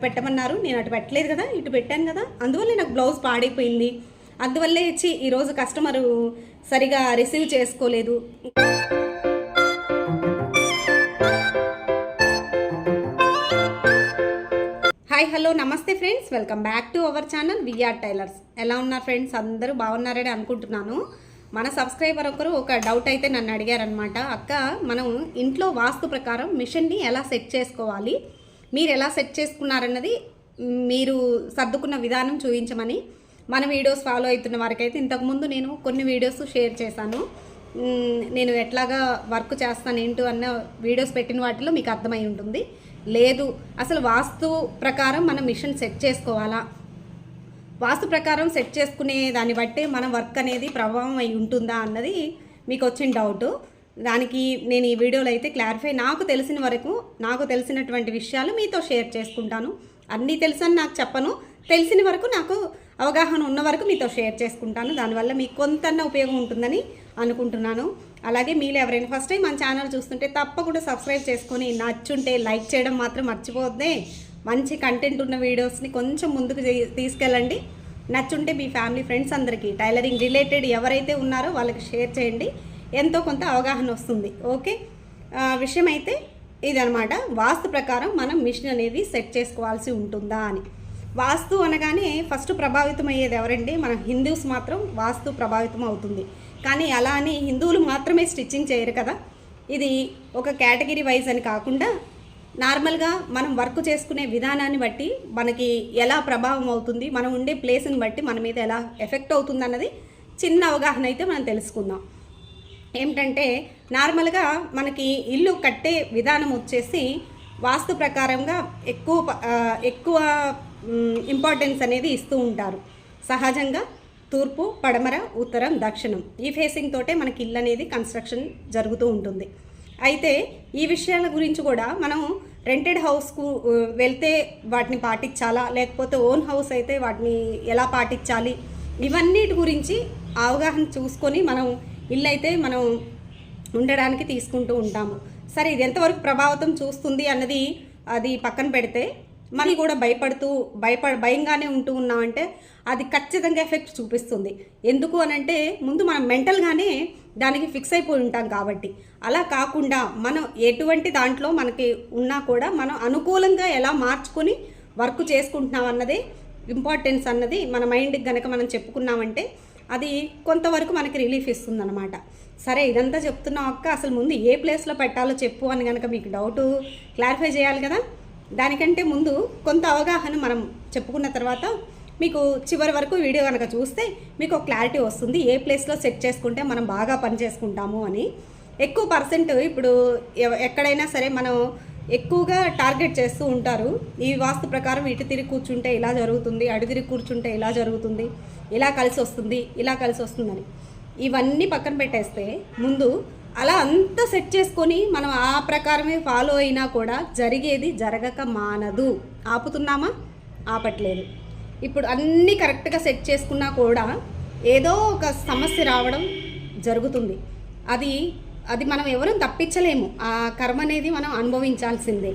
పెట్టమన్నారు, నేను అటు పెట్టలేదు కదా, ఇటు పెట్టాను కదా, అందువల్లే నాకు బ్లౌజ్ పాడైపోయింది. అందువల్లే ఇచ్చి ఈరోజు కస్టమరు సరిగా రిసీవ్ చేసుకోలేదు. హాయ్ హలో నమస్తే friends, welcome back to our channel VR tailors. ఎలా ఉన్నారు ఫ్రెండ్స్? అందరూ బాగున్నారని అనుకుంటున్నాను. మన సబ్స్క్రైబర్ ఒకరు ఒక డౌట్ అయితే నన్ను అడిగారనమాట. అక్క, మనం ఇంట్లో వాస్తు ప్రకారం మిషన్ని ఎలా సెట్ చేసుకోవాలి, మీరు ఎలా సెట్ చేసుకున్నారన్నది మీరు సర్దుకున్న విధానం చూపించమని. మన వీడియోస్ ఫాలో అవుతున్న వారికైతే ఇంతకుముందు నేను కొన్ని వీడియోస్ షేర్ చేశాను. నేను ఎట్లాగా వర్క్ చేస్తాను ఏంటో అన్న వీడియోస్ పెట్టిన వాటిలో మీకు అర్థమై ఉంటుంది. లేదు, అసలు వాస్తు ప్రకారం మనం మిషన్ సెట్ చేసుకోవాలా, వాస్తు ప్రకారం సెట్ చేసుకునే దాన్ని బట్టి మన వర్క్ అనేది ప్రభావం అయి ఉంటుందా అన్నది మీకు వచ్చిన డౌటు. దానికి నేను ఈ వీడియోలో అయితే క్లారిఫై, నాకు తెలిసిన వరకు, నాకు తెలిసినటువంటి విషయాలు మీతో షేర్ చేసుకుంటాను. అన్నీ తెలుసని నాకు చెప్పను, తెలిసిన వరకు నాకు అవగాహన ఉన్న వరకు మీతో షేర్ చేసుకుంటాను. దానివల్ల మీకు కొంతన్న ఉపయోగం ఉంటుందని అనుకుంటున్నాను. అలాగే మీరు ఎవరైనా ఫస్ట్ టైం మన ఛానల్ చూస్తుంటే తప్పకుండా సబ్స్క్రైబ్ చేసుకొని, నచ్చుంటే లైక్ చేయడం మాత్రం మర్చిపోద్దే. మంచి కంటెంట్ ఉన్న వీడియోస్ని కొంచెం ముందుకు తీసుకెళ్ళండి. నచ్చుంటే మీ ఫ్యామిలీ ఫ్రెండ్స్ అందరికీ, టైలరింగ్ రిలేటెడ్ ఎవరైతే ఉన్నారో వాళ్ళకి షేర్ చేయండి. ఎంతో కొంత అవగాహన వస్తుంది. ఓకే, విషయం అయితే ఇదనమాట. వాస్తు ప్రకారం మనం మిషన్ అనేది సెట్ చేసుకోవాల్సి ఉంటుందా అని. వాస్తు అనగానే ఫస్ట్ ప్రభావితం అయ్యేది ఎవరండి? మన హిందూస్ మాత్రం వాస్తు ప్రభావితం అవుతుంది. కానీ అలా అని హిందువులు మాత్రమే స్టిచ్చింగ్ చేయరు కదా. ఇది ఒక కేటగిరీ వైజ్ అని కాకుండా నార్మల్గా మనం వర్క్ చేసుకునే విధానాన్ని బట్టి మనకి ఎలా ప్రభావం అవుతుంది, మనం ఉండే ప్లేస్ని బట్టి మన మీద ఎలా ఎఫెక్ట్ అవుతుంది అన్నది చిన్న అవగాహన అయితే మనం తెలుసుకుందాం. ఏమిటంటే, నార్మల్గా మనకి ఇల్లు కట్టే విధానం వచ్చేసి వాస్తు ప్రకారంగా ఎక్కువ ఇంపార్టెన్స్ అనేది ఇస్తూ ఉంటారు. సహజంగా తూర్పు, పడమర, ఉత్తరం, దక్షిణం ఈ ఫేసింగ్ తోటే మనకి ఇల్లు అనేది కన్స్ట్రక్షన్ జరుగుతూ ఉంటుంది. అయితే ఈ విషయాల గురించి కూడా మనం రెంటెడ్ హౌస్కు వెళ్తే వాటిని పాటించాలా, లేకపోతే ఓన్ హౌస్ అయితే వాటిని ఎలా పాటించాలి, ఇవన్నిటి గురించి అవగాహన చూసుకొని మనం ఇల్లు అయితే మనం ఉండడానికి తీసుకుంటూ ఉంటాము. సరే, ఇది ఎంతవరకు ప్రభావితం చూస్తుంది అన్నది అది పక్కన పెడితే, మనం కూడా భయంగానే ఉంటూ ఉన్నామంటే అది ఖచ్చితంగా ఎఫెక్ట్ చూపిస్తుంది. ఎందుకు అనంటే, ముందు మనం మెంటల్గానే దానికి ఫిక్స్ అయిపోయి ఉంటాం కాబట్టి. అలా కాకుండా మనం ఎటువంటి దాంట్లో మనకి ఉన్నా కూడా మనం అనుకూలంగా ఎలా మార్చుకొని వర్క్ చేసుకుంటున్నాం అన్నదే ఇంపార్టెన్స్ అన్నది మన మైండ్కి కనుక మనం చెప్పుకున్నామంటే అది కొంతవరకు మనకి రిలీఫ్ ఇస్తుంది అనమాట. సరే, ఇదంతా చెప్తున్నావు అక్క, అసలు ముందు ఏ ప్లేస్లో పెట్టాలో చెప్పు అని కనుక మీకు డౌట్ క్లారిఫై చేయాలి కదా. దానికంటే ముందు కొంత అవగాహన మనం చెప్పుకున్న తర్వాత మీకు చివరి వరకు వీడియో కనుక చూస్తే మీకు ఒక క్లారిటీ వస్తుంది, ఏ ప్లేస్లో సెట్ చేసుకుంటే మనం బాగా పని చేసుకుంటాము అని. ఎక్కువ పర్సెంట్ ఇప్పుడు ఎక్కడైనా సరే మనం ఎక్కువగా టార్గెట్ చేస్తూ ఉంటారు. ఈ వాస్తు ప్రకారం ఇటు తిరిగి కూర్చుంటే ఇలా జరుగుతుంది, అటు తిరిగి కూర్చుంటే ఇలా జరుగుతుంది, ఇలా కలిసి వస్తుంది, ఇలా కలిసి వస్తుందని. ఇవన్నీ పక్కన పెట్టేస్తే ముందు అలా అంతా సెట్ చేసుకొని మనం ఆ ప్రకారమే ఫాలో అయినా కూడా జరిగేది జరగక మానదు. ఆపుతున్నామా? ఆపట్లేదు. ఇప్పుడు అన్నీ కరెక్ట్గా సెట్ చేసుకున్నా కూడా ఏదో ఒక సమస్య రావడం జరుగుతుంది. అది మనం ఎవరూ తప్పించలేము. ఆ కర్మ అనేది మనం అనుభవించాల్సిందే.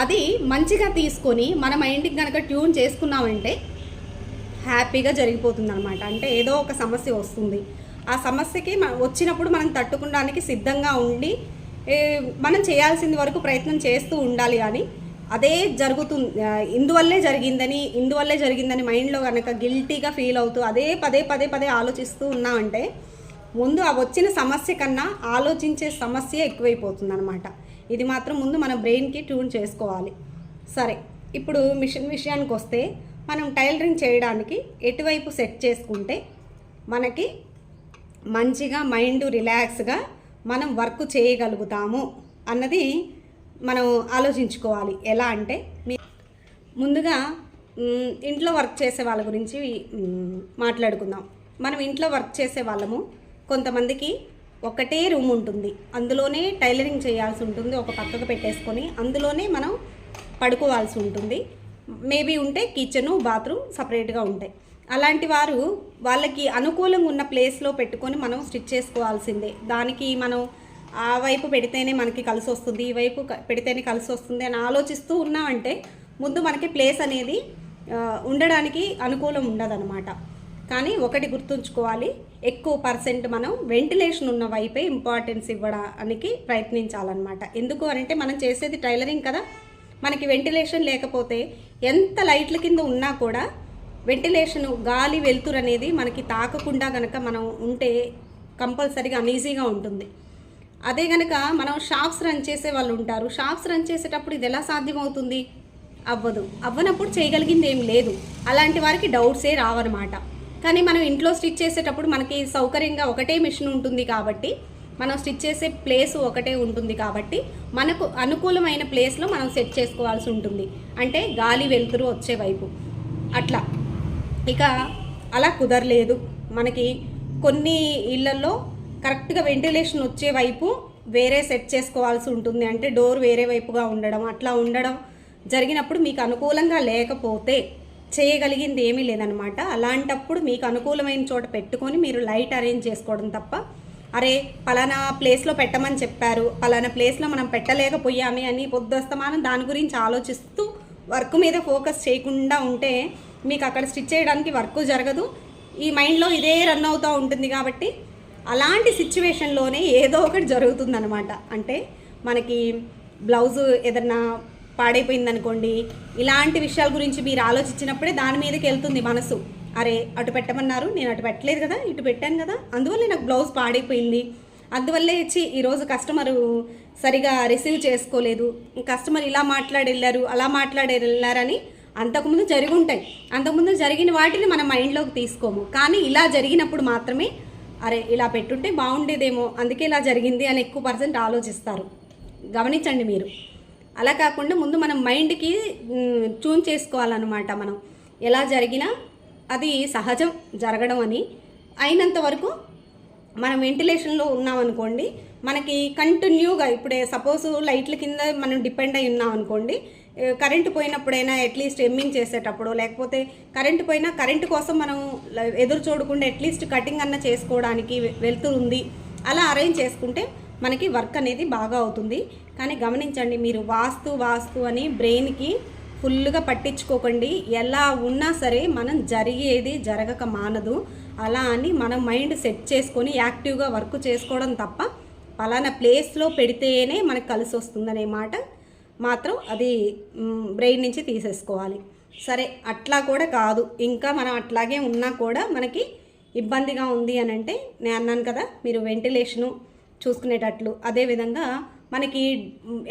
అది మంచిగా తీసుకొని మన మైండ్కి కనుక ట్యూన్ చేసుకున్నామంటే హ్యాపీగా జరిగిపోతుంది అనమాట. అంటే ఏదో ఒక సమస్య వస్తుంది, ఆ సమస్యకి వచ్చినప్పుడు మనం తట్టుకోవడానికి సిద్ధంగా ఉండి మనం చేయాల్సింది వరకు ప్రయత్నం చేస్తూ ఉండాలి. కానీ అదే జరుగుతుంది, ఇందువల్లే జరిగిందని మైండ్లో కనుక గిల్టీగా ఫీల్ అవుతూ అదే పదే ఆలోచిస్తూ ఉన్నామంటే ముందు ఆ వచ్చిన సమస్య కన్నా ఆలోచించే సమస్య ఎక్కువైపోతుంది అనమాట. ఇది మాత్రం ముందు మన బ్రెయిన్కి ట్యూన్ చేసుకోవాలి. సరే, ఇప్పుడు మిషన్ విషయానికి వస్తే, మనం టైలరింగ్ చేయడానికి ఎటువైపు సెట్ చేసుకుంటే మనకి మంచిగా మైండ్ రిలాక్స్గా మనం వర్క్ చేయగలుగుతాము అన్నది మనం ఆలోచించుకోవాలి. ఎలా అంటే, ముందుగా ఇంట్లో వర్క్ చేసే వాళ్ళ గురించి మాట్లాడుకుందాం. మనం ఇంట్లో వర్క్ చేసే వాళ్ళము కొంతమందికి ఒకటే రూమ్ ఉంటుంది, అందులోనే టైలరింగ్ చేయాల్సి ఉంటుంది, ఒక పక్కకు పెట్టేసుకొని అందులోనే మనం పడుకోవాల్సి ఉంటుంది. మేబీ ఉంటే కిచెను, బాత్రూమ్ సపరేట్గా ఉంటాయి. అలాంటి వాళ్ళకి అనుకూలంగా ఉన్న ప్లేస్లో పెట్టుకొని మనం స్టిచ్ చేసుకోవాల్సిందే. దానికి మనం ఆ వైపు పెడితేనే మనకి కలిసి వస్తుంది, ఈ వైపు పెడితేనే కలిసి వస్తుంది అని ఆలోచిస్తూ ఉన్నామంటే ముందు మనకి ప్లేస్ అనేది ఉండడానికి అనుకూలం ఉండదన్నమాట. కానీ ఒకటి గుర్తుంచుకోవాలి, ఎక్కువ పర్సెంట్ మనం వెంటిలేషన్ ఉన్న వైపే ఇంపార్టెన్స్ ఇవ్వడానికి ప్రయత్నించాలన్నమాట. ఎందుకు అంటే మనం చేసేది టైలరింగ్ కదా, మనకి వెంటిలేషన్ లేకపోతే ఎంత లైట్ల కింద ఉన్నా కూడా వెంటిలేషను గాలి వెలుతురు అనేది మనకి తాకకుండా కనుక మనం ఉంటే కంపల్సరీగా అనీజీగా ఉంటుంది. అదే కనుక మనం షాప్స్ రన్ చేసే వాళ్ళు ఉంటారు, షాప్స్ రన్ చేసేటప్పుడు ఇది ఎలా సాధ్యమవుతుంది? అవ్వనప్పుడు చేయగలిగింది ఏం లేదు. అలాంటి వారికి డౌట్సే రావన్నమాట. కానీ మనం ఇంట్లో స్టిచ్ చేసేటప్పుడు మనకి సౌకర్యంగా ఒకటే మిషన్ ఉంటుంది కాబట్టి, మనం స్టిచ్ చేసే ప్లేస్ ఒకటే ఉంటుంది కాబట్టి మనకు అనుకూలమైన ప్లేస్లో మనం సెట్ చేసుకోవాల్సి ఉంటుంది, అంటే గాలి వెలుతురు వచ్చే వైపు. అట్లా ఇక అలా కుదరలేదు మనకి. కొన్ని ఇళ్లలో కరెక్ట్గా వెంటిలేషన్ వచ్చే వైపు వేరే సెట్ చేసుకోవాల్సి ఉంటుంది, అంటే డోర్ వేరే వైపుగా ఉండడం, అట్లా ఉండడం జరిగినప్పుడు మీకు అనుకూలంగా లేకపోతే చేయగలిగింది ఏమీ లేదనమాట. అలాంటప్పుడు మీకు అనుకూలమైన చోట పెట్టుకొని మీరు లైట్ అరేంజ్ చేసుకోవడం తప్ప, అరే పలానా ప్లేస్లో పెట్టమని చెప్పారు, పలానా ప్లేస్లో మనం పెట్టలేకపోయామే అని పొద్దుస్తమానం దాని గురించి ఆలోచిస్తూ వర్క్ మీద ఫోకస్ చేయకుండా ఉంటే మీకు అక్కడ స్టిచ్ చేయడానికి వర్క్ జరగదు, ఈ మైండ్లో ఇదే రన్ అవుతూ ఉంటుంది. కాబట్టి అలాంటి సిచ్యువేషన్లోనే ఏదో ఒకటి జరుగుతుందనమాట. అంటే మనకి బ్లౌజు ఏదన్నా పాడైపోయిందనుకోండి, ఇలాంటి విషయాల గురించి మీరు ఆలోచించినప్పుడే దాని మీదకి వెళ్తుంది మనసు. అరే అటు పెట్టమన్నారు, నేను అటు పెట్టలేదు కదా, ఇటు పెట్టాను కదా, అందువల్లే నాకు బ్లౌజ్ పాడైపోయింది, అందువల్లే ఇచ్చి ఈరోజు కస్టమరు సరిగా రిసీవ్ చేసుకోలేదు, కస్టమర్ ఇలా మాట్లాడి వెళ్ళారు, అలా మాట్లాడి వెళ్ళారని అంతకుముందు జరిగి ఉంటాయి. అంతకుముందు జరిగిన వాటిని మన మైండ్లోకి తీసుకోము. కానీ ఇలా జరిగినప్పుడు మాత్రమే అరే ఇలా పెట్టుంటే బాగుండేదేమో, అందుకే ఇలా జరిగింది అని ఎక్కువ పర్సెంట్ ఆలోచిస్తారు. గమనించండి మీరు. అలా కాకుండా ముందు మనం మైండ్కి ట్యూన్ చేసుకోవాలన్నమాట. మనం ఎలా జరిగినా అది సహజం జరగడం అని. అయినంత వరకు మనం వెంటిలేషన్లో ఉన్నామనుకోండి, మనకి కంటిన్యూగా ఇప్పుడే సపోజ్ లైట్ల కింద మనం డిపెండ్ అయి ఉన్నాం అనుకోండి, కరెంటు పోయినప్పుడైనా అట్లీస్ట్ ఎమ్మింగ్ చేసేటప్పుడు, లేకపోతే కరెంటు పోయినా కరెంటు కోసం మనం ఎదురు చూడకుండా అట్లీస్ట్ కటింగ్ అన్న చేసుకోవడానికి వెళ్తుంది, అలా అరేంజ్ చేసుకుంటే మనకి వర్క్ అనేది బాగా అవుతుంది. కానీ గమనించండి, మీరు వాస్తు అని బ్రెయిన్కి ఫుల్గా పట్టించుకోకండి. ఎలా ఉన్నా సరే మనం జరిగేది జరగక మానదు. అలా అని మనం మైండ్ సెట్ చేసుకొని యాక్టివ్గా వర్క్ చేసుకోవడం తప్ప పలానా ప్లేస్లో పెడితేనే మనకు కలిసి వస్తుందనే మాట మాత్రం అది బ్రెయిన్ నుంచి తీసేసుకోవాలి. సరే అట్లా కూడా కాదు, ఇంకా మనం అట్లాగే ఉన్నా కూడా మనకి ఇబ్బందిగా ఉంది అని అంటే నేను అన్నాను కదా, మీరు వెంటిలేషను చూసుకునేటట్లు, అదేవిధంగా మనకి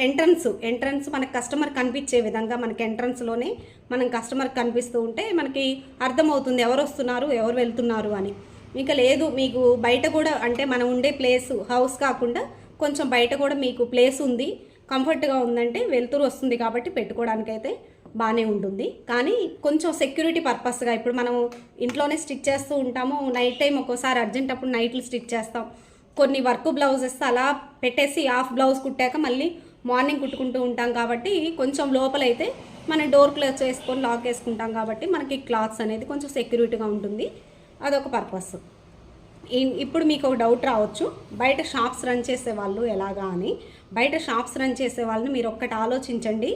ఎంట్రన్స్ మనకి కస్టమర్ కనిపించే విధంగా మనకి ఎంట్రన్స్లోనే మనం కస్టమర్ కనిపిస్తూ ఉంటే మనకి అర్థమవుతుంది ఎవరు వస్తున్నారు ఎవరు వెళ్తున్నారు అని. ఇంకా లేదు మీకు బయట కూడా, అంటే మనం ఉండే ప్లేస్ హౌస్ కాకుండా కొంచెం బయట కూడా మీకు ప్లేస్ ఉంది, కంఫర్ట్గా ఉందంటే వెలుతురు వస్తుంది కాబట్టి పెట్టుకోవడానికైతే బాగానే ఉంటుంది. కానీ కొంచెం సెక్యూరిటీ పర్పస్గా, ఇప్పుడు మనం ఇంట్లోనే స్టిచ్ చేస్తూ ఉంటాము, నైట్ టైం ఒక్కోసారి అర్జెంట్ అప్పుడు నైట్లు స్టిచ్ చేస్తాం, కొన్ని వర్క్ బ్లౌజెస్ అలా పెట్టేసి హాఫ్ బ్లౌజ్ కుట్టాక మళ్ళీ మార్నింగ్ కుట్టుకుంటూ ఉంటాం కాబట్టి కొంచెం లోపలైతే మనం డోర్ క్లోజ్ చేసుకొని లాక్ వేసుకుంటాం కాబట్టి మనకి క్లాత్స్ అనేది కొంచెం సెక్యూరిటీగా ఉంటుంది. అదొక పర్పస్. ఇప్పుడు మీకు ఒక డౌట్ రావచ్చు, బయట షాప్స్ రన్ చేసే వాళ్ళు ఎలాగా అని. బయట షాప్స్ రన్ చేసే వాళ్ళని మీరు ఒక్కటి ఆలోచించండి.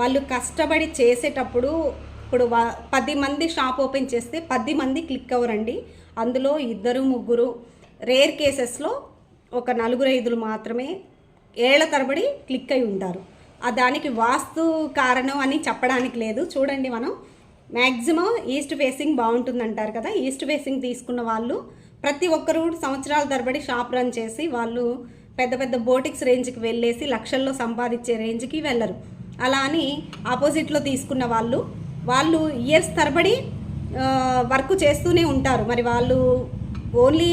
వాళ్ళు కష్టపడి చేసేటప్పుడు ఇప్పుడు 10 మంది షాప్ ఓపెన్ చేస్తే 10 మంది క్లిక్ అవ్వరండి. అందులో 2-3 రేర్ కేసెస్లో ఒక 4-5 మాత్రమే ఏళ్ల తరబడి క్లిక్ అయి ఉంటారు. దానికి వాస్తు కారణం అని చెప్పడానికి లేదు. చూడండి, మనం మ్యాక్సిమం ఈస్ట్ ఫేసింగ్ బాగుంటుందంటారు కదా, ఈస్ట్ ఫేసింగ్ తీసుకున్న వాళ్ళు ప్రతి ఒక్కరు సంవత్సరాల తరబడి షాప్ రన్ చేసి వాళ్ళు పెద్ద పెద్ద బోటిక్స్ రేంజ్కి వెళ్ళేసి లక్షల్లో సంపాదించే రేంజ్కి వెళ్ళరు. అలా అని ఆపోజిట్లో తీసుకున్న వాళ్ళు ఇయర్స్ తరబడి వర్క్ చేస్తూనే ఉంటారు. మరి వాళ్ళు ఓన్లీ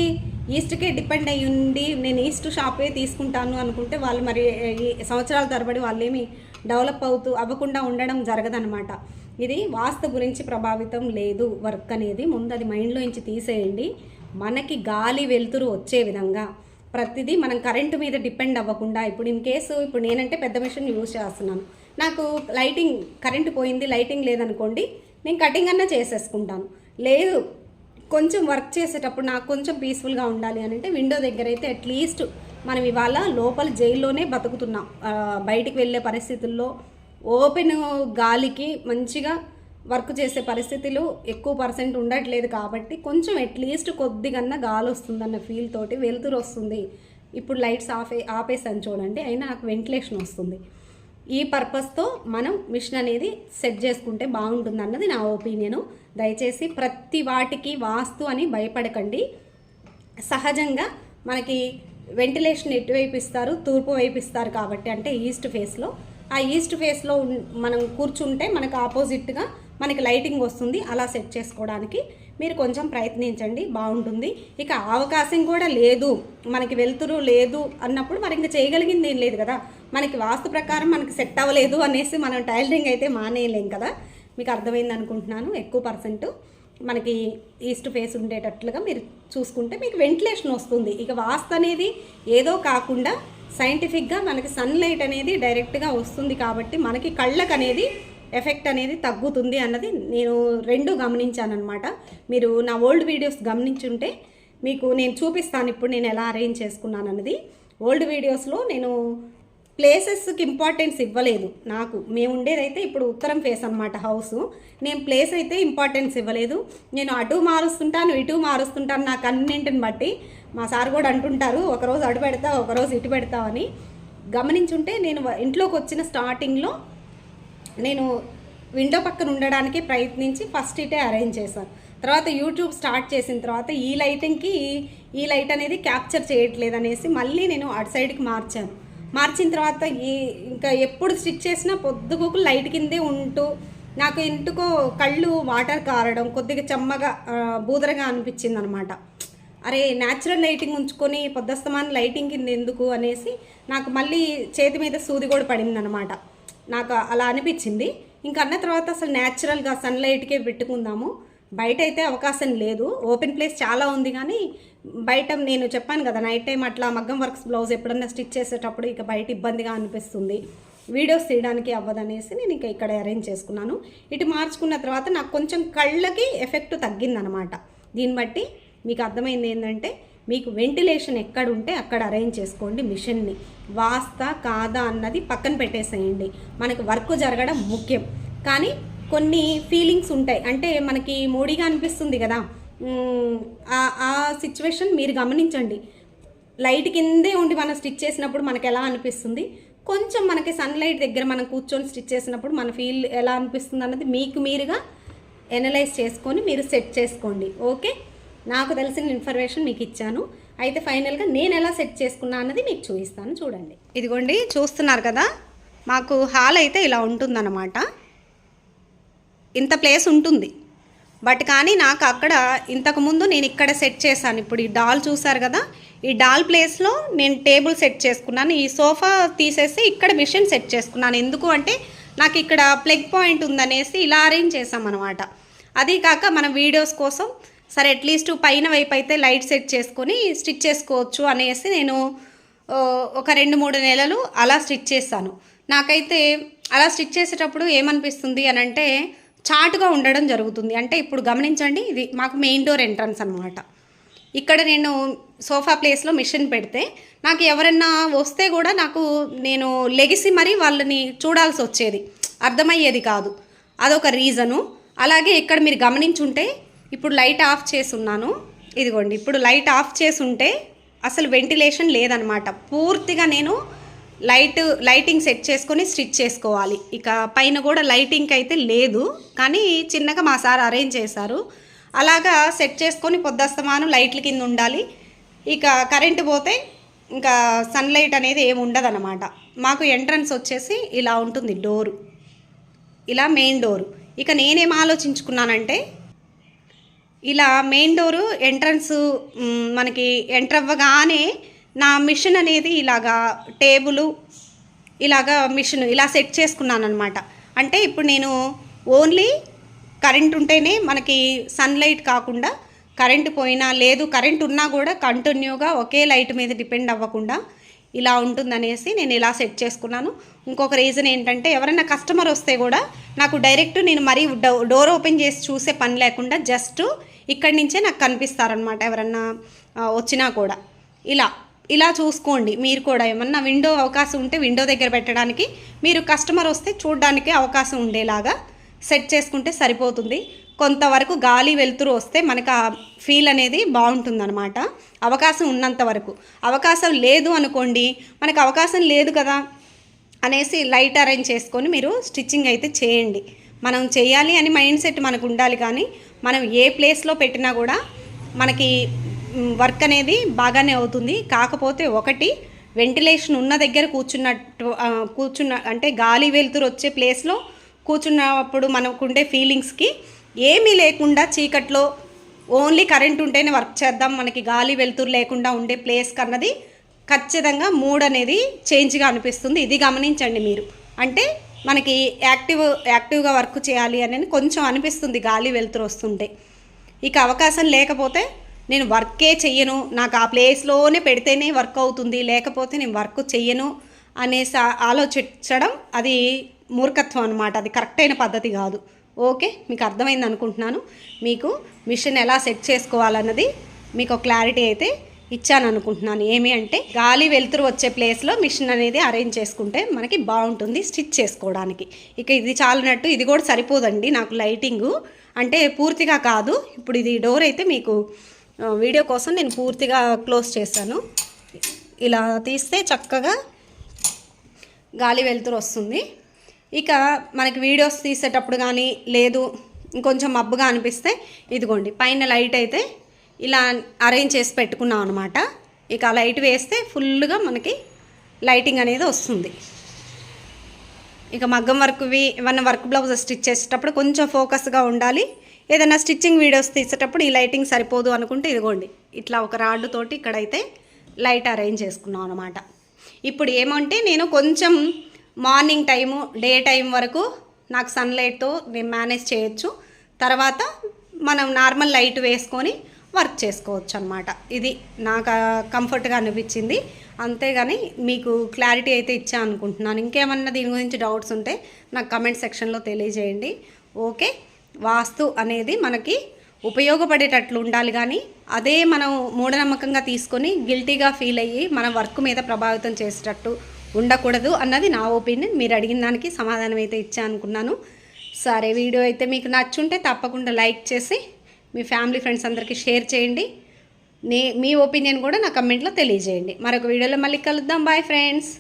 ఈస్ట్కే డిపెండ్ అయ్యి ఉండి నేను ఈస్ట్ షాపే తీసుకుంటాను అనుకుంటే వాళ్ళు మరి సంవత్సరాల తరబడి వాళ్ళేమి డెవలప్ అవ్వకుండా ఉండడం జరగదనమాట. ఇది వాస్తు గురించి ప్రభావితం లేదు వర్క్ అనేది. ముందు అది మైండ్లో నుంచి తీసేయండి. మనకి గాలి వెలుతురు వచ్చే విధంగా ప్రతిదీ మనం కరెంటు మీద డిపెండ్ అవ్వకుండా, ఇప్పుడు ఇన్ కేసు ఇప్పుడు నేనంటే పెద్ద మిషన్ యూజ్ చేస్తున్నాను, నాకు లైటింగ్ కరెంటు పోయింది, లైటింగ్ లేదనుకోండి, నేను కటింగ్ అన్నా చేసేసుకుంటాను. లేదు కొంచెం వర్క్ చేసేటప్పుడు నాకు కొంచెం పీస్ఫుల్గా ఉండాలి అని అంటే విండో దగ్గర అయితే అట్లీస్ట్ మనం ఇవాళ లోపల జైల్లోనే బతుకుతున్నాం, బయటికి వెళ్ళే పరిస్థితుల్లో ఓపెన్ గాలికి మంచిగా వర్క్ చేసే పరిస్థితులు ఎక్కువ పర్సెంట్ ఉండట్లేదు కాబట్టి కొంచెం అట్లీస్ట్ కొద్దిగన్నా గాలి వస్తుందన్న ఫీల్ తోటి వెలుతురు వస్తుంది. ఇప్పుడు లైట్స్ ఆపేసాను చూడండి, అయినా నాకు వెంటిలేషన్ వస్తుంది. ఈ పర్పస్తో మనం మిషన్ అనేది సెట్ చేసుకుంటే బాగుంటుంది అన్నది నా ఒపీనియను. దయచేసి ప్రతి వాటికి వాస్తు అని భయపడకండి. సహజంగా మనకి వెంటిలేషన్ ఎటువైపు ఇస్తారు, తూర్పు వైపు ఇస్తారు కాబట్టి, అంటే ఈస్ట్ ఫేస్లో. ఆ ఈస్ట్ ఫేస్లో మనం కూర్చుంటే మనకు ఆపోజిట్గా మనకి లైటింగ్ వస్తుంది. అలా సెట్ చేసుకోవడానికి మీరు కొంచెం ప్రయత్నించండి, బాగుంటుంది. ఇక అవకాశం కూడా లేదు, మనకి వెలుతురు లేదు అన్నప్పుడు మరి ఇంకా చేయగలిగింది ఏం లేదు కదా. మనకి వాస్తు ప్రకారం మనకి సెట్ అవ్వలేదు అనేసి మనం టైలరింగ్ అయితే మానేయలేం కదా. మీకు అర్థమైంది అనుకుంటున్నాను. ఎక్కువ పర్సెంట్ మనకి ఈస్ట్ ఫేస్ ఉండేటట్లుగా మీరు చూసుకుంటే మీకు వెంటిలేషన్ వస్తుంది. ఇక వాస్తు అనేది ఏదో కాకుండా సైంటిఫిక్గా మనకి సన్లైట్ అనేది డైరెక్ట్గా వస్తుంది కాబట్టి మనకి కళ్ళకు అనేది ఎఫెక్ట్ అనేది తగ్గుతుంది అన్నది నేను రెండు గమనించానమాట. మీరు నా ఓల్డ్ వీడియోస్ గమనించుంటే మీకు నేను చూపిస్తాను ఇప్పుడు నేను ఎలా అరేంజ్ చేసుకున్నాను అన్నది. ఓల్డ్ వీడియోస్లో నేను ప్లేసెస్కి ఇంపార్టెన్స్ ఇవ్వలేదు. నాకు మేము ఉండేదైతే ఇప్పుడు ఉత్తరం ఫేస్ అనమాట హౌస్. నేను ప్లేస్ అయితే ఇంపార్టెన్స్ ఇవ్వలేదు. నేను అటు మారుస్తుంటాను, ఇటు మారుస్తుంటాను, నాకు అన్నింటిని బట్టి. మా సార్ కూడా అంటుంటారు, ఒకరోజు అటు పెడతావు, ఒకరోజు ఇటు పెడతావు అని. గమనించుంటే నేను ఇంట్లోకి వచ్చిన స్టార్టింగ్లో నేను విండో పక్కన ఉండడానికి ప్రయత్నించి ఫస్ట్ ఇటే అరేంజ్ చేశాను. తర్వాత యూట్యూబ్ స్టార్ట్ చేసిన తర్వాత ఈ లైటింగ్కి ఈ లైట్ అనేది క్యాప్చర్ చేయట్లేదు అనేసి మళ్ళీ నేను అటు సైడ్కి మార్చిన తర్వాత ఇంకా ఎప్పుడు స్టిచ్ చేసినా పొద్దుగోకు లైట్ కిందే ఉంటూ నాకు ఇంటికో కళ్ళు వాటర్ కారడం, కొద్దిగా చెమ్మగా బూదరగా అనిపించింది అనమాట. అరే న్యాచురల్ లైటింగ్ ఉంచుకొని పొద్దుస్తమాన లైటింగ్ కింద ఎందుకు అనేసి నాకు మళ్ళీ చేతి మీద సూది కూడా పడింది అనమాట. నాకు అలా అనిపించింది. ఇంకా అన్న తర్వాత అసలు న్యాచురల్గా సన్లైట్కే పెట్టుకుందాము. బయట అయితే అవకాశం లేదు, ఓపెన్ ప్లేస్ చాలా ఉంది. కానీ బయట నేను చెప్పాను కదా, నైట్ టైం అట్లా మగ్గం వర్క్స్ బ్లౌజ్ ఎప్పుడన్నా స్టిచ్ చేసేటప్పుడు ఇక బయట ఇబ్బందిగా అనిపిస్తుంది, వీడియోస్ తీయడానికి అవ్వదనేసి నేను ఇంకా ఇక్కడ అరేంజ్ చేసుకున్నాను. ఇటు మార్చుకున్న తర్వాత నాకు కొంచెం కళ్ళకి ఎఫెక్ట్ తగ్గిందనమాట. దీన్ని బట్టి మీకు అర్థమైంది ఏంటంటే మీకు వెంటిలేషన్ ఎక్కడ ఉంటే అక్కడ అరేంజ్ చేసుకోండి మిషన్ని. వాస్తా కాదా అన్నది పక్కన పెట్టేసేయండి. మనకు వర్క్ జరగడం ముఖ్యం. కానీ కొన్ని ఫీలింగ్స్ ఉంటాయి, అంటే మనకి మూడీగా అనిపిస్తుంది కదా, ఆ సిచ్యువేషన్ మీరు గమనించండి. లైట్ కిందే ఉండి మనం స్టిచ్ చేసినప్పుడు మనకు ఎలా అనిపిస్తుంది, కొంచెం మనకి సన్లైట్ దగ్గర మనం కూర్చొని స్టిచ్ చేసినప్పుడు మన ఫీల్ ఎలా అనిపిస్తుంది అన్నది మీకు మీరుగా ఎనలైజ్ చేసుకొని మీరు సెట్ చేసుకోండి. ఓకే, నాకు తెలిసిన ఇన్ఫర్మేషన్ మీకు ఇచ్చాను. అయితే ఫైనల్గా నేను ఎలా సెట్ చేసుకున్నా అన్నది మీకు చూపిస్తాను, చూడండి. ఇదిగోండి, చూస్తున్నారు కదా, మాకు హాల్ అయితే ఇలా ఉంటుందన్నమాట. ఇంత ప్లేస్ ఉంటుంది. బట్ కానీ నాకు అక్కడ ఇంతకుముందు నేను ఇక్కడ సెట్ చేశాను. ఇప్పుడు ఈ డాల్ చూసారు కదా, ఈ డాల్ ప్లేస్లో నేను టేబుల్ సెట్ చేసుకున్నాను. ఈ సోఫా తీసేసి ఇక్కడ మిషన్ సెట్ చేసుకున్నాను. ఎందుకు అంటే నాకు ఇక్కడ ప్లగ్ పాయింట్ ఉందనేసి ఇలా అరేంజ్ చేసామన్నమాట. అది కాక మన వీడియోస్ కోసం సరే అట్లీస్ట్ పైన వైపు అయితే లైట్ సెట్ చేసుకొని స్టిచ్ చేసుకోవచ్చు అనేసి నేను ఒక 2-3 నెలలు అలా స్టిచ్ చేశాను. నాకైతే అలా స్టిచ్ చేసేటప్పుడు ఏమనిపిస్తుంది అని అంటే చాటుగా ఉండడం జరుగుతుంది. అంటే ఇప్పుడు గమనించండి, ఇది మాకు మెయిన్ డోర్ ఎంట్రన్స్ అనమాట. ఇక్కడ నేను సోఫా ప్లేస్లో మిషన్ పెడితే నాకు ఎవరన్నా వస్తే కూడా నేను లెగిసి మరీ వాళ్ళని చూడాల్సి వచ్చేది, అర్థమయ్యేది కాదు. అదొక రీజను. అలాగే ఇక్కడ మీరు గమనించుంటే ఇప్పుడు లైట్ ఆఫ్ చేసి ఉన్నాను. ఇదిగోండి, ఇప్పుడు లైట్ ఆఫ్ చేసి ఉంటే అసలు వెంటిలేషన్ లేదనమాట. పూర్తిగా నేను లైటింగ్ సెట్ చేసుకొని స్టిచ్ చేసుకోవాలి. ఇక పైన కూడా లైటింగ్ అయితే లేదు, కానీ చిన్నగా మా సార్ అరేంజ్ చేశారు. అలాగా సెట్ చేసుకొని పొద్దస్తమానం లైట్ల కింద ఉండాలి. ఇక కరెంటు పోతే ఇంకా సన్లైట్ అనేది ఏమి ఉండదన్నమాట. మాకు ఎంట్రన్స్ వచ్చేసి ఇలా ఉంటుంది డోరు, ఇలా మెయిన్ డోరు. ఇక నేనేం ఆలోచించుకున్నానంటే ఇలా మెయిన్ డోరు ఎంట్రన్స్ మనకి ఎంటర్ అవ్వగానే నా మిషన్ అనేది ఇలాగా టేబుల్ ఇలాగా మిషన్ ఇలా సెట్ చేసుకున్నాను అనమాట. అంటే ఇప్పుడు నేను ఓన్లీ కరెంట్ ఉంటేనే మనకి సన్లైట్ కాకుండా కరెంటు పోయినా లేదు కరెంట్ ఉన్నా కూడా కంటిన్యూగా ఒకే లైట్ మీద డిపెండ్ అవ్వకుండా ఇలా ఉంటుందనేసి నేను ఇలా సెట్ చేసుకున్నాను. ఇంకొక రీజన్ ఏంటంటే ఎవరైనా కస్టమర్ వస్తే కూడా నాకు డైరెక్ట్ నేను మరీ డోర్ ఓపెన్ చేసి చూసే పని లేకుండా జస్ట్ ఇక్కడి నుంచే నాకు కనిపిస్తారనమాట. ఎవరన్నా వచ్చినా కూడా ఇలా ఇలా చూసుకోండి. మీరు కూడా ఏమన్నా విండో అవకాశం ఉంటే విండో దగ్గర పెట్టడానికి, మీరు కస్టమర్ వస్తే చూడడానికి అవకాశం ఉండేలాగా సెట్ చేసుకుంటే సరిపోతుంది. కొంతవరకు గాలి వెలుతురు వస్తే మనకు ఆ ఫీల్ అనేది బాగుంటుందన్నమాట, అవకాశం ఉన్నంత వరకు. అవకాశం లేదు అనుకోండి, మనకు అవకాశం లేదు కదా అనేసి లైట్ అరేంజ్ చేసుకొని మీరు స్టిచ్చింగ్ అయితే చేయండి. మనం చేయాలి అని మైండ్ సెట్ మనకు ఉండాలి, కానీ మనం ఏ ప్లేస్లో పెట్టినా కూడా మనకి వర్క్ అనేది బాగానే అవుతుంది. కాకపోతే ఒకటి, వెంటిలేషన్ ఉన్న దగ్గర కూర్చున్న అంటే గాలి వెలుతురు వచ్చే ప్లేస్లో కూర్చున్నప్పుడు మనకుండే ఫీలింగ్స్కి ఏమీ లేకుండా చీకట్లో ఓన్లీ కరెంట్ ఉంటేనే వర్క్ చేద్దాం, మనకి గాలి వెలుతురు లేకుండా ఉండే ప్లేస్ కన్నది ఖచ్చితంగా మూడ్ అనేది చేంజ్గా అనిపిస్తుంది. ఇది గమనించండి మీరు. అంటే మనకి యాక్టివ్గా వర్క్ చేయాలి అని కొంచెం అనిపిస్తుంది గాలి వెలుతురు వస్తుంటే. ఇక అవకాశం లేకపోతే నేను వర్కే చెయ్యను, నాకు ఆ ప్లేస్లోనే పెడితేనే వర్క్ అవుతుంది, లేకపోతే నేను వర్క్ చెయ్యను అనేసి ఆలోచించడం అది మూర్ఖత్వం అనమాట. అది కరెక్ట్ అయిన పద్ధతి కాదు. ఓకే, మీకు అర్థమైంది అనుకుంటున్నాను. మీకు మిషన్ ఎలా సెట్ చేసుకోవాలన్నది మీకు ఒక క్లారిటీ అయితే ఇచ్చాను అనుకుంటున్నాను. ఏమి అంటే గాలి వెలుతురు వచ్చే ప్లేస్లో మిషన్ అనేది అరేంజ్ చేసుకుంటే మనకి బాగుంటుంది స్టిచ్ చేసుకోవడానికి. ఇక ఇది చాలినట్టు, ఇది కూడా సరిపోదండి నాకు లైటింగు, అంటే పూర్తిగా కాదు. ఇప్పుడు ఇది డోర్ అయితే మీకు వీడియో కోసం నేను పూర్తిగా క్లోజ్ చేశాను. ఇలా తీస్తే చక్కగా గాలి వెలుతురు వస్తుంది. ఇక మనకి వీడియోస్ తీసేటప్పుడు కానీ లేదు ఇంకొంచెం మబ్బుగా అనిపిస్తే ఇదిగోండి పైన లైట్ అయితే ఇలా అరేంజ్ చేసి పెట్టుకున్నాం అనమాట. ఇక లైట్ వేస్తే ఫుల్గా మనకి లైటింగ్ అనేది వస్తుంది. ఇక మగ్గం వర్క్వి ఏమన్నా వర్క్ బ్లౌజ్ స్టిచ్ చేసేటప్పుడు కొంచెం ఫోకస్గా ఉండాలి. ఏదైనా స్టిచ్చింగ్ వీడియోస్ తీసేటప్పుడు ఈ లైటింగ్ సరిపోదు అనుకుంటే ఇదిగోండి ఇట్లా ఒక రాడ్ తోటి ఇక్కడైతే లైట్ అరేంజ్ చేసుకున్నాం అనమాట. ఇప్పుడు ఏమంటే నేను కొంచెం మార్నింగ్ టైము డే టైం వరకు నాకు సన్లైట్తో నేను మేనేజ్ చేయొచ్చు, తర్వాత మనం నార్మల్ లైట్ వేసుకొని వర్క్ చేసుకోవచ్చు అనమాట. ఇది నాకు కంఫర్ట్గా అనిపించింది. అంతేగాని మీకు క్లారిటీ అయితే ఇచ్చా అనుకుంటున్నాను. ఇంకేమన్నా దీని గురించి డౌట్స్ ఉంటే నాకు కమెంట్ సెక్షన్లో తెలియజేయండి. ఓకే, వాస్తు అనేది మనకి ఉపయోగపడేటట్లు ఉండాలి, కానీ అదే మనం మూఢనమ్మకంగా తీసుకొని గిల్టీగా ఫీల్ అయ్యి మన వర్క్ మీద ప్రభావితం చేసేటట్టు ఉండకూడదు అన్నది నా ఒపీనియన్. మీరు అడిగిన దానికి సమాధానం అయితే ఇచ్చా అనుకున్నాను. సరే, వీడియో అయితే మీకు నచ్చుంటే తప్పకుండా లైక్ చేసి మీ ఫ్యామిలీ ఫ్రెండ్స్ అందరికీ షేర్ చేయండి. మీ ఒపీనియన్ కూడా నా కమెంట్లో తెలియజేయండి. మరొక వీడియోలో మళ్ళీ కలుద్దాం. Bye friends.